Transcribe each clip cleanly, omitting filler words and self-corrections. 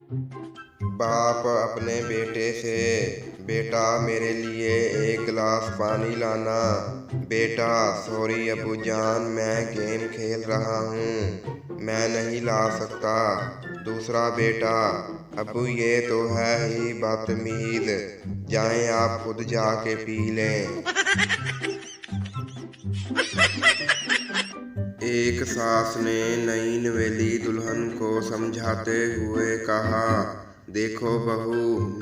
बाप अपने बेटे से, बेटा मेरे लिए एक गिलास पानी लाना। बेटा सॉरी अबूजान, मैं गेम खेल रहा हूँ, मैं नहीं ला सकता। दूसरा बेटा, अबू ये तो है ही बदतमीज, जाएं आप खुद जाके पी लें। एक सास ने नई नवेली दुल्हन को समझाते हुए कहा, देखो बहू,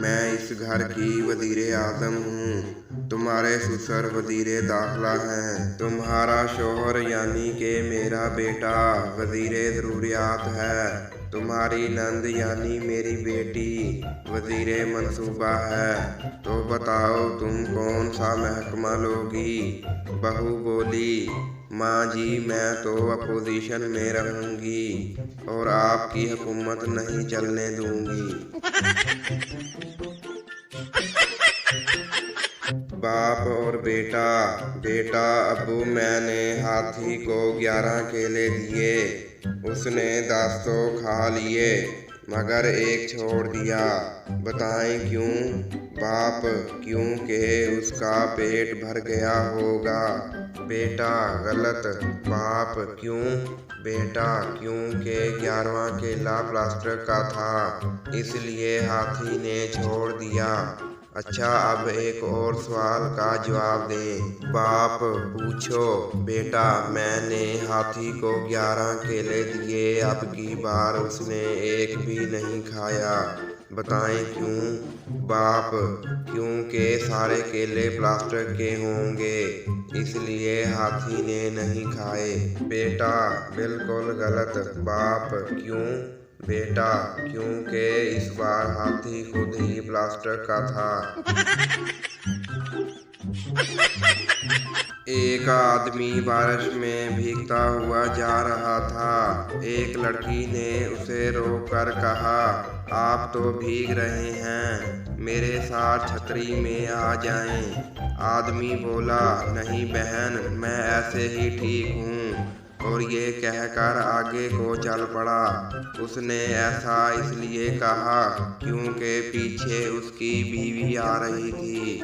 मैं इस घर की वजीरे आजम हूँ, तुम्हारे ससुर वजीरे दाखिला हैं, तुम्हारा शोहर यानी कि मेरा बेटा वजीरे ज़रूरियात है, तुम्हारी नंद यानी मेरी बेटी वजीरे मंसूबा है। तो बताओ तुम कौन सा महकमा लोगी? बहू बोली, माँ जी मैं तो अपोजिशन में रहूंगी और आपकी हुकूमत नहीं चलने दूंगी। बाप और बेटा, बेटा अबू मैंने हाथी को 11 केले दिए, उसने 10 तो खा लिए मगर एक छोड़ दिया, बताएं क्यों? बाप, क्योंकि उसका पेट भर गया होगा। बेटा गलत। बाप, क्यों? बेटा क्योंकि 11वां केला प्लास्टर का था, इसलिए हाथी ने छोड़ दिया। अच्छा अब एक और सवाल का जवाब दें। बाप, पूछो। बेटा, मैंने हाथी को 11 केले दिए, अब की बार उसने एक भी नहीं खाया, बताएं क्यों? बाप, क्योंकि सारे केले प्लास्टर के होंगे, इसलिए हाथी ने नहीं खाए। बेटा बिल्कुल गलत। बाप, क्यों? बेटा क्योंकि इस बार हाथी खुद ही प्लास्टर का था। एक आदमी बारिश में भीगता हुआ जा रहा था। एक लड़की ने उसे रोक कर कहा, आप तो भीग रहे हैं, मेरे साथ छतरी में आ जाएं। आदमी बोला, नहीं बहन, मैं ऐसे ही ठीक हूँ, और ये कहकर आगे को चल पड़ा। उसने ऐसा इसलिए कहा क्योंकि पीछे उसकी बीवी आ रही थी।